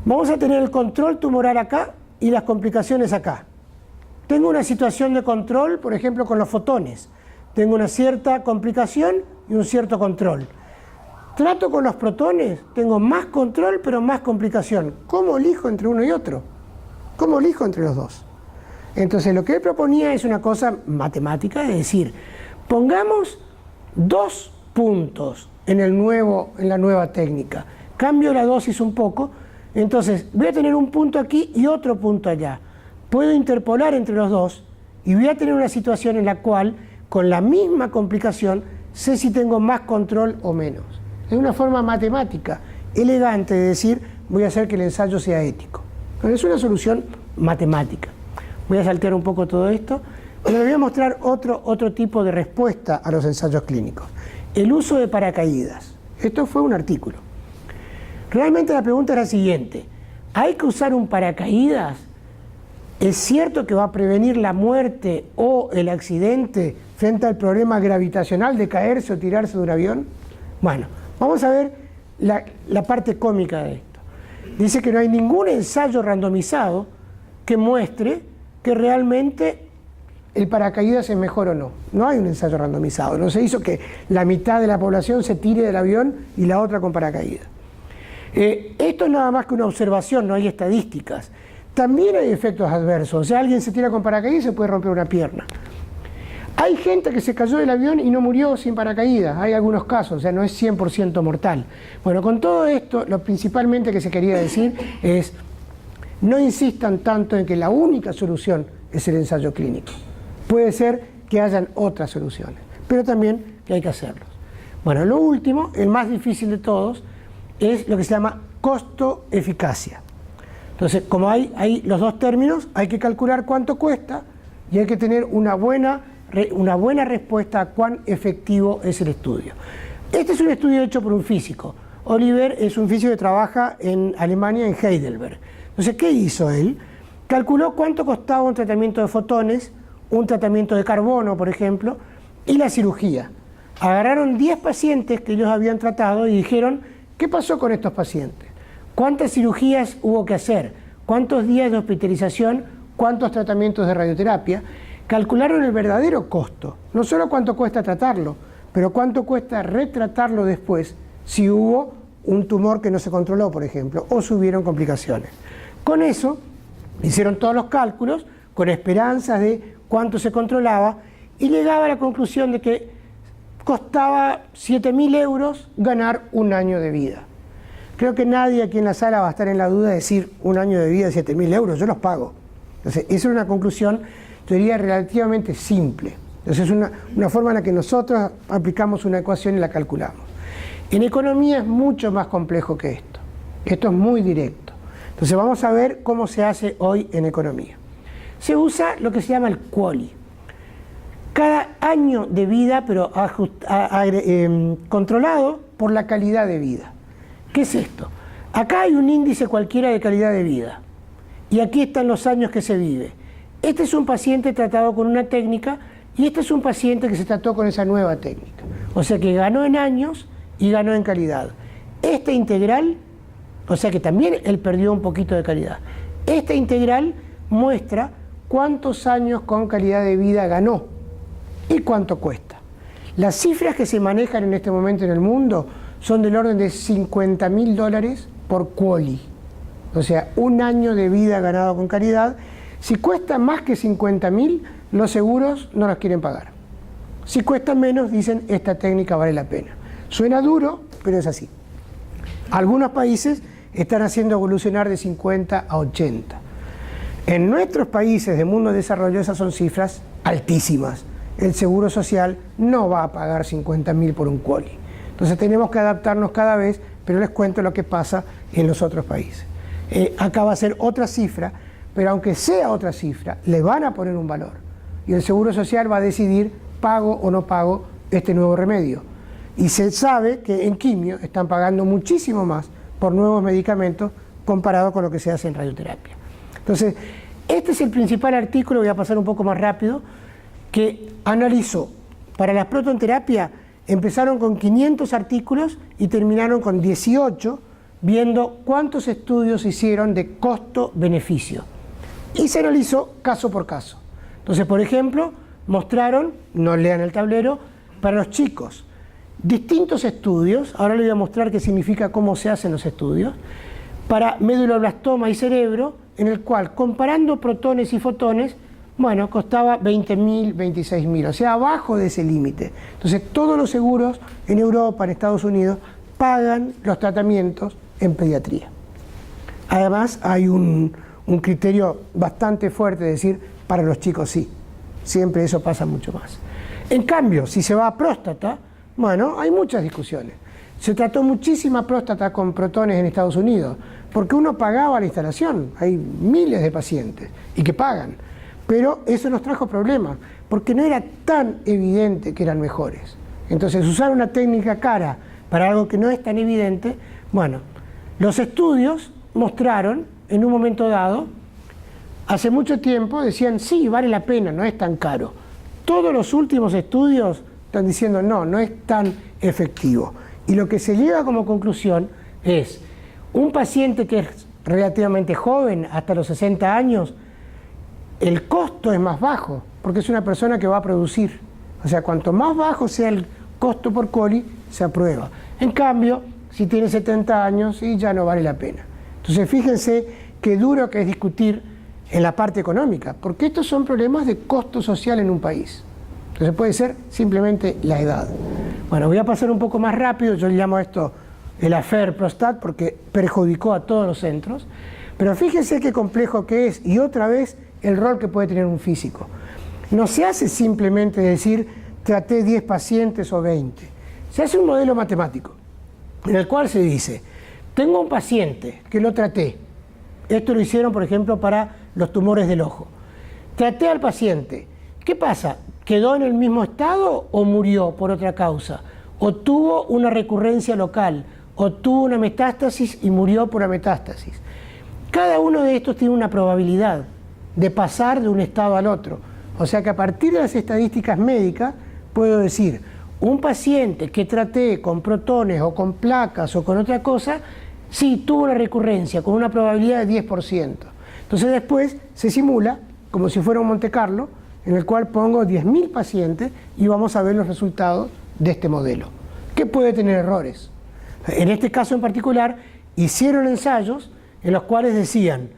Vamos a tener el control tumoral acá y las complicaciones acá. Tengo una situación de control, por ejemplo, con los fotones. Tengo una cierta complicación y un cierto control. Trato con los protones, tengo más control pero más complicación. ¿Cómo elijo entre uno y otro? ¿Cómo elijo entre los dos? Entonces lo que él proponía es una cosa matemática, es decir, pongamos 2 puntos en la nueva técnica. Cambio la dosis un poco, entonces voy a tener un punto aquí y otro punto allá. Puedo interpolar entre los dos y voy a tener una situación en la cual, con la misma complicación, sé si tengo más control o menos. Es una forma matemática, elegante de decir, voy a hacer que el ensayo sea ético. Pero es una solución matemática. Voy a saltear un poco todo esto, pero les voy a mostrar otro tipo de respuesta a los ensayos clínicos. El uso de paracaídas. Esto fue un artículo. Realmente la pregunta es la siguiente. ¿Hay que usar un paracaídas? ¿Es cierto que va a prevenir la muerte o el accidente frente al problema gravitacional de caerse o tirarse de un avión? Bueno, vamos a ver la parte cómica de esto. Dice que no hay ningún ensayo randomizado que muestre que realmente el paracaídas es mejor o no. No hay un ensayo randomizado. No se hizo que la mitad de la población se tire del avión y la otra con paracaídas. Esto es nada más que una observación, no hay estadísticas. También hay efectos adversos. O sea, alguien se tira con paracaídas y se puede romper una pierna. Hay gente que se cayó del avión y no murió sin paracaídas. Hay algunos casos, o sea, no es 100% mortal. Bueno, con todo esto, lo principalmente que se quería decir es, no insistan tanto en que la única solución es el ensayo clínico. Puede ser que hayan otras soluciones, pero también que hay que hacerlos. Bueno, lo último, el más difícil de todos, es lo que se llama costo-eficacia. Entonces, como hay los dos términos, hay que calcular cuánto cuesta y hay que tener una buena respuesta a cuán efectivo es el estudio. Este es un estudio hecho por un físico. Oliver es un físico que trabaja en Alemania, en Heidelberg. Entonces, ¿qué hizo él? Calculó cuánto costaba un tratamiento de fotones, un tratamiento de carbono, por ejemplo, y la cirugía. Agarraron 10 pacientes que ellos habían tratado y dijeron, ¿qué pasó con estos pacientes? ¿Cuántas cirugías hubo que hacer? ¿Cuántos días de hospitalización? ¿Cuántos tratamientos de radioterapia? Calcularon el verdadero costo, no solo cuánto cuesta tratarlo, pero cuánto cuesta retratarlo después si hubo un tumor que no se controló, por ejemplo, o si hubieron complicaciones. Con eso hicieron todos los cálculos con esperanzas de cuánto se controlaba y llegaba a la conclusión de que costaba 7.000 euros ganar un año de vida. Creo que nadie aquí en la sala va a estar en la duda de decir un año de vida de 7.000 euros, yo los pago. Entonces, esa es una conclusión, yo diría, relativamente simple. Entonces, es una forma en la que nosotros aplicamos una ecuación y la calculamos. En economía es mucho más complejo que esto. Esto es muy directo. Entonces, vamos a ver cómo se hace hoy en economía. Se usa lo que se llama el QALY. Cada año de vida, pero controlado por la calidad de vida. ¿Qué es esto? Acá hay un índice cualquiera de calidad de vida y aquí están los años que se vive. Este es un paciente tratado con una técnica y este es un paciente que se trató con esa nueva técnica. O sea que ganó en años y ganó en calidad. Esta integral, o sea que también él perdió un poquito de calidad. Esta integral muestra cuántos años con calidad de vida ganó y cuánto cuesta. Las cifras que se manejan en este momento en el mundo son del orden de $50.000 por QALY. O sea, un año de vida ganado con calidad. Si cuesta más que 50.000, los seguros no los quieren pagar. Si cuesta menos, dicen, esta técnica vale la pena. Suena duro, pero es así. Algunos países están haciendo evolucionar de 50 a 80. En nuestros países de mundo de desarrollo esas son cifras altísimas. El Seguro Social no va a pagar 50.000 por un QALY. Entonces tenemos que adaptarnos cada vez, pero les cuento lo que pasa en los otros países. Acá va a ser otra cifra, pero aunque sea otra cifra, le van a poner un valor. Y el Seguro Social va a decidir pago o no pago este nuevo remedio. Y se sabe que en quimio están pagando muchísimo más por nuevos medicamentos comparado con lo que se hace en radioterapia. Entonces, este es el principal artículo, voy a pasar un poco más rápido, que analizó. Para la protonterapia empezaron con 500 artículos y terminaron con 18, viendo cuántos estudios hicieron de costo-beneficio. Y se analizó caso por caso. Entonces, por ejemplo, mostraron, no lean el tablero, para los chicos, distintos estudios, ahora les voy a mostrar qué significa cómo se hacen los estudios, para meduloblastoma y cerebro, en el cual, comparando protones y fotones, bueno, costaba 20.000, 26.000, o sea, abajo de ese límite. Entonces, todos los seguros en Europa, en Estados Unidos, pagan los tratamientos en pediatría. Además, hay un criterio bastante fuerte de decir, para los chicos sí, siempre eso pasa mucho más. En cambio, si se va a próstata, bueno, hay muchas discusiones. Se trató muchísima próstata con protones en Estados Unidos, porque uno pagaba la instalación, hay miles de pacientes, y que pagan. Pero eso nos trajo problemas, porque no era tan evidente que eran mejores. Entonces, usar una técnica cara para algo que no es tan evidente, bueno, los estudios mostraron, en un momento dado, hace mucho tiempo, decían, sí, vale la pena, no es tan caro. Todos los últimos estudios están diciendo, no, no es tan efectivo. Y lo que se lleva como conclusión es, un paciente que es relativamente joven, hasta los 60 años, el costo es más bajo, porque es una persona que va a producir. O sea, cuanto más bajo sea el costo por QALY, se aprueba. En cambio, si tiene 70 años, sí, ya no vale la pena. Entonces, fíjense qué duro que es discutir en la parte económica, porque estos son problemas de costo social en un país. Entonces, puede ser simplemente la edad. Bueno, voy a pasar un poco más rápido, yo le llamo a esto el affair prostat, porque perjudicó a todos los centros. Pero fíjense qué complejo que es, y otra vez, el rol que puede tener un físico. No se hace simplemente decir, traté 10 pacientes o 20. Se hace un modelo matemático, en el cual se dice, tengo un paciente que lo traté. Esto lo hicieron, por ejemplo, para los tumores del ojo. Traté al paciente. ¿Qué pasa? ¿Quedó en el mismo estado o murió por otra causa? ¿O tuvo una recurrencia local? ¿O tuvo una metástasis y murió por la metástasis? Cada uno de estos tiene una probabilidad de pasar de un estado al otro. O sea que a partir de las estadísticas médicas puedo decir, un paciente que traté con protones o con placas o con otra cosa, sí tuvo una recurrencia con una probabilidad de 10%. Entonces después se simula como si fuera un Monte Carlo, en el cual pongo 10.000 pacientes y vamos a ver los resultados de este modelo, que puede tener errores. En este caso en particular, hicieron ensayos en los cuales decían,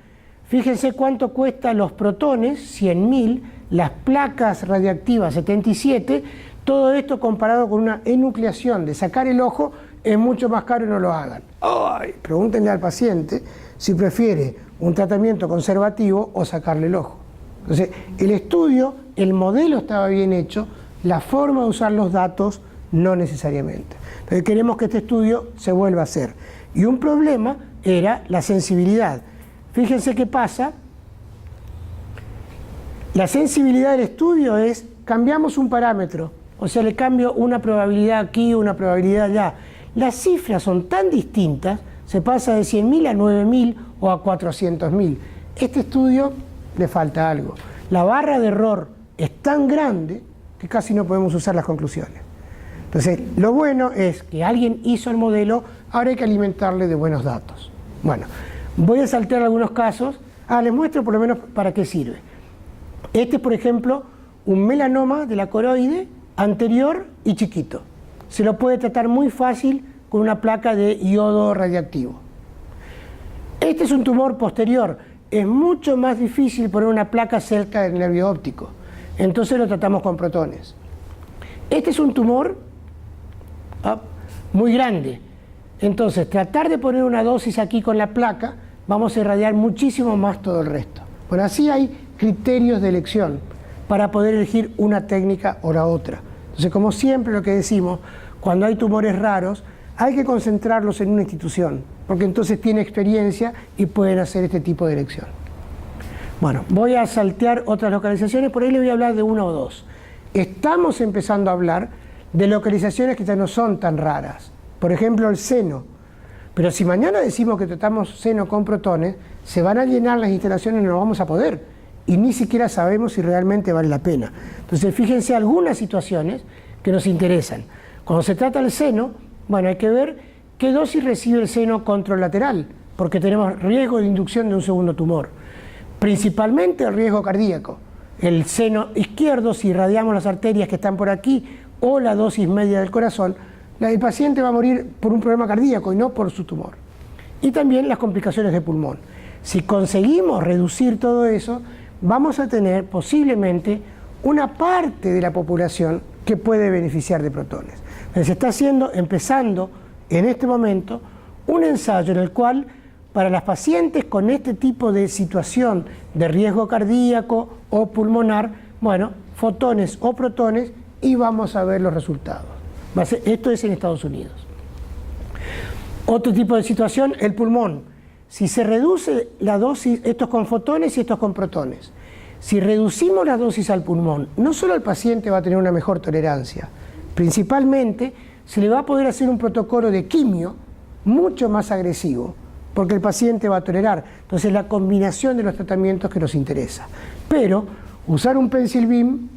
fíjense cuánto cuestan los protones, 100.000, las placas radiactivas, 77, todo esto comparado con una enucleación de sacar el ojo, es mucho más caro y no lo hagan. ¡Ay! Pregúntenle al paciente si prefiere un tratamiento conservativo o sacarle el ojo. Entonces, el estudio, el modelo estaba bien hecho, la forma de usar los datos no necesariamente. Entonces, queremos que este estudio se vuelva a hacer. Y un problema era la sensibilidad. Fíjense qué pasa. La sensibilidad del estudio es, cambiamos un parámetro, o sea, le cambio una probabilidad aquí, una probabilidad allá. las cifras son tan distintas, se pasa de 100.000 a 9.000 o a 400.000. Este estudio le falta algo. La barra de error es tan grande que casi no podemos usar las conclusiones. Entonces, lo bueno es que alguien hizo el modelo, ahora hay que alimentarle de buenos datos. Bueno, voy a saltear algunos casos. Les muestro por lo menos para qué sirve. Este es, por ejemplo, un melanoma de la coroide anterior y chiquito. Se lo puede tratar muy fácil con una placa de iodo radiactivo. Este es un tumor posterior. Es mucho más difícil poner una placa cerca del nervio óptico. Entonces lo tratamos con protones. Este es un tumor muy grande. Entonces, tratar de poner una dosis aquí con la placa, vamos a irradiar muchísimo más todo el resto. Bueno, así hay criterios de elección para poder elegir una técnica o la otra. Entonces, como siempre lo que decimos, cuando hay tumores raros, hay que concentrarlos en una institución, porque entonces tiene experiencia y pueden hacer este tipo de elección. Bueno, voy a saltear otras localizaciones, por ahí le voy a hablar de una o dos. Estamos empezando a hablar de localizaciones que ya no son tan raras. Por ejemplo, el seno. Pero si mañana decimos que tratamos seno con protones, se van a llenar las instalaciones y no vamos a poder. Y ni siquiera sabemos si realmente vale la pena. Entonces, fíjense algunas situaciones que nos interesan. Cuando se trata el seno, bueno, hay que ver qué dosis recibe el seno contralateral, porque tenemos riesgo de inducción de un segundo tumor. Principalmente el riesgo cardíaco. El seno izquierdo, si irradiamos las arterias que están por aquí, o la dosis media del corazón, el paciente va a morir por un problema cardíaco y no por su tumor. Y también las complicaciones de pulmón. Si conseguimos reducir todo eso, vamos a tener posiblemente una parte de la población que puede beneficiar de protones. Se está empezando en este momento un ensayo en el cual para las pacientes con este tipo de situación de riesgo cardíaco o pulmonar, bueno, fotones o protones, y vamos a ver los resultados. Esto es en Estados Unidos. Otro tipo de situación, el pulmón. Si se reduce la dosis, esto es con fotones y esto es con protones. Si reducimos la dosis al pulmón, no solo el paciente va a tener una mejor tolerancia, principalmente se le va a poder hacer un protocolo de quimio mucho más agresivo, porque el paciente va a tolerar. Entonces, la combinación de los tratamientos que nos interesa. Pero usar un pencil beam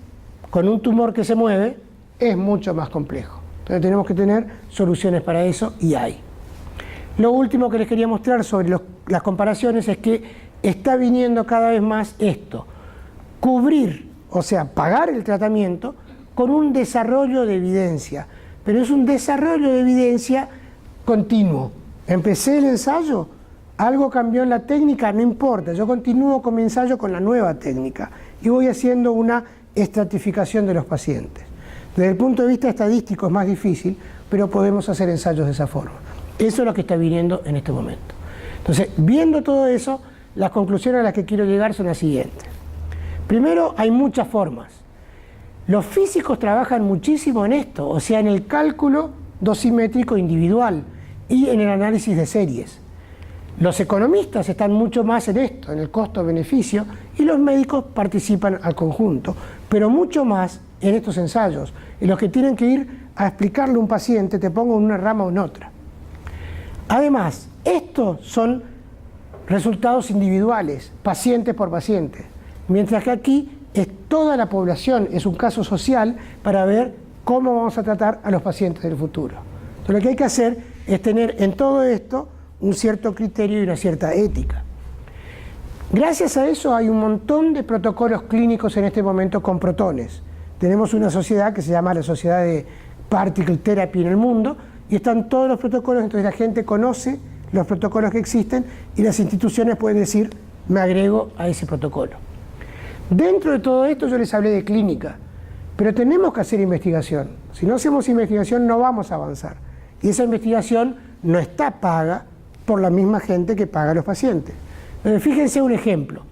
con un tumor que se mueve es mucho más complejo. Entonces tenemos que tener soluciones para eso, y hay. Lo último que les quería mostrar sobre las comparaciones es que está viniendo cada vez más esto. Cubrir, o sea, pagar el tratamiento con un desarrollo de evidencia. Pero es un desarrollo de evidencia continuo. Empecé el ensayo, algo cambió en la técnica, no importa. Yo continúo con mi ensayo con la nueva técnica y voy haciendo una estratificación de los pacientes. Desde el punto de vista estadístico es más difícil, pero podemos hacer ensayos de esa forma. Eso es lo que está viniendo en este momento. Entonces, viendo todo eso, las conclusiones a las que quiero llegar son las siguientes. Primero, hay muchas formas. Los físicos trabajan muchísimo en esto, o sea, en el cálculo dosimétrico individual y en el análisis de series. Los economistas están mucho más en esto, en el costo-beneficio, y los médicos participan al conjunto, pero mucho más en estos ensayos, en los que tienen que ir a explicarle a un paciente, te pongo en una rama o en otra. Además, estos son resultados individuales, paciente por paciente, mientras que aquí es toda la población, es un caso social para ver cómo vamos a tratar a los pacientes del futuro. Entonces, lo que hay que hacer es tener en todo esto un cierto criterio y una cierta ética. Gracias a eso hay un montón de protocolos clínicos en este momento con protones. Tenemos una sociedad que se llama la Sociedad de Particle Therapy en el mundo, y están todos los protocolos, entonces la gente conoce los protocolos que existen y las instituciones pueden decir, me agrego a ese protocolo. Dentro de todo esto yo les hablé de clínica, pero tenemos que hacer investigación. Si no hacemos investigación no vamos a avanzar. Y esa investigación no está paga por la misma gente que paga a los pacientes. Entonces, fíjense un ejemplo.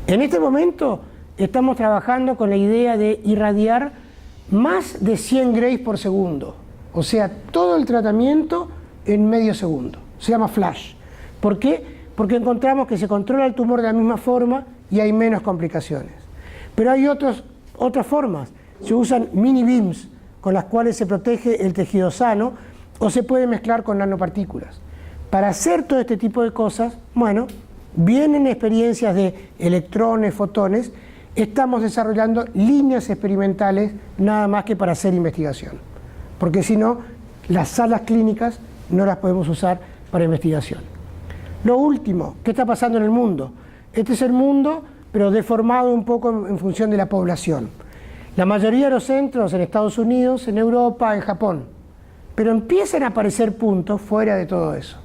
En este momento estamos trabajando con la idea de irradiar más de 100 grays por segundo. O sea, todo el tratamiento en medio segundo. Se llama flash. ¿Por qué? Porque encontramos que se controla el tumor de la misma forma y hay menos complicaciones. Pero hay otras formas. Se usan mini beams con las cuales se protege el tejido sano o se puede mezclar con nanopartículas. Para hacer todo este tipo de cosas, bueno, vienen experiencias de electrones, fotones, estamos desarrollando líneas experimentales nada más que para hacer investigación, porque si no, las salas clínicas no las podemos usar para investigación. Lo último, ¿qué está pasando en el mundo? Este es el mundo, pero deformado un poco en función de la población. La mayoría de los centros en Estados Unidos, en Europa, en Japón, pero empiezan a aparecer puntos fuera de todo eso.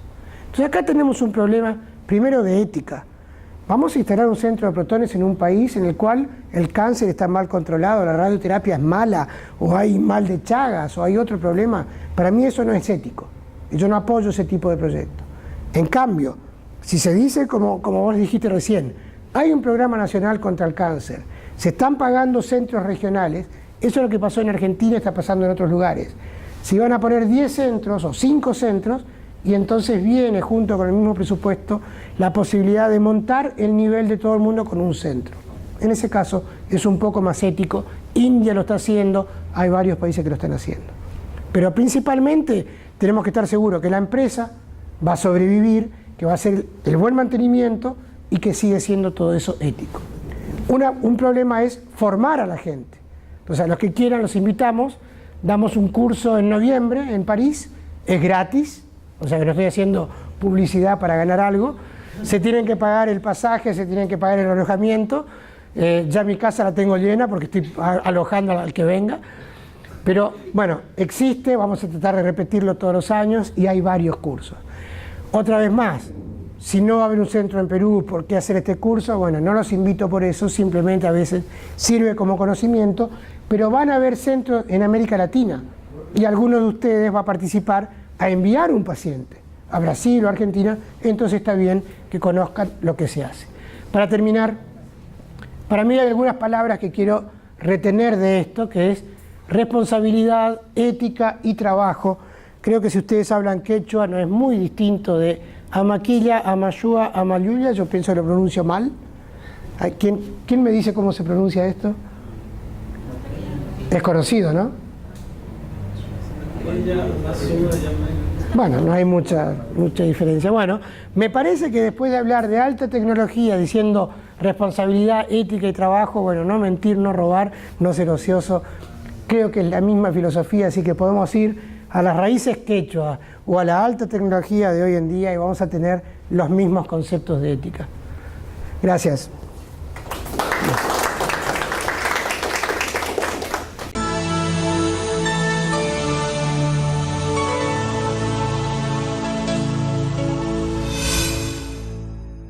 Entonces acá tenemos un problema, primero de ética. Vamos a instalar un centro de protones en un país en el cual el cáncer está mal controlado, la radioterapia es mala, o hay mal de Chagas, o hay otro problema. Para mí eso no es ético, y yo no apoyo ese tipo de proyectos. En cambio, si se dice, como vos dijiste recién, hay un programa nacional contra el cáncer, se están pagando centros regionales, eso es lo que pasó en Argentina, está pasando en otros lugares. Si van a poner 10 centros o 5 centros, y entonces viene junto con el mismo presupuesto la posibilidad de montar el nivel de todo el mundo con un centro. En ese caso es un poco más ético, India lo está haciendo, hay varios países que lo están haciendo. Pero principalmente tenemos que estar seguros que la empresa va a sobrevivir, que va a hacer el buen mantenimiento y que sigue siendo todo eso ético. Un problema es formar a la gente. Entonces a los que quieran los invitamos, damos un curso en noviembre en París, es gratis, o sea que no estoy haciendo publicidad para ganar algo, se tienen que pagar el pasaje, se tienen que pagar el alojamiento, ya mi casa la tengo llena porque estoy alojando al que venga, pero bueno, existe, vamos a tratar de repetirlo todos los años y hay varios cursos. Otra vez más, si no va a haber un centro en Perú, ¿por qué hacer este curso? Bueno, no los invito por eso, simplemente a veces sirve como conocimiento, pero van a haber centros en América Latina y alguno de ustedes va a participar a enviar un paciente a Brasil o Argentina, entonces está bien que conozcan lo que se hace. Para terminar, para mí hay algunas palabras que quiero retener de esto, que es responsabilidad, ética y trabajo. Creo que si ustedes hablan quechua no es muy distinto de Amaquilla, Amayúa, Amayuya, yo pienso que lo pronuncio mal. ¿Quién me dice cómo se pronuncia esto? Es conocido, ¿no? Bueno, no hay mucha diferencia. Bueno, me parece que después de hablar de alta tecnología, diciendo responsabilidad, ética y trabajo, bueno, no mentir, no robar, no ser ocioso, creo que es la misma filosofía, así que podemos ir a las raíces quechua o a la alta tecnología de hoy en día y vamos a tener los mismos conceptos de ética. Gracias.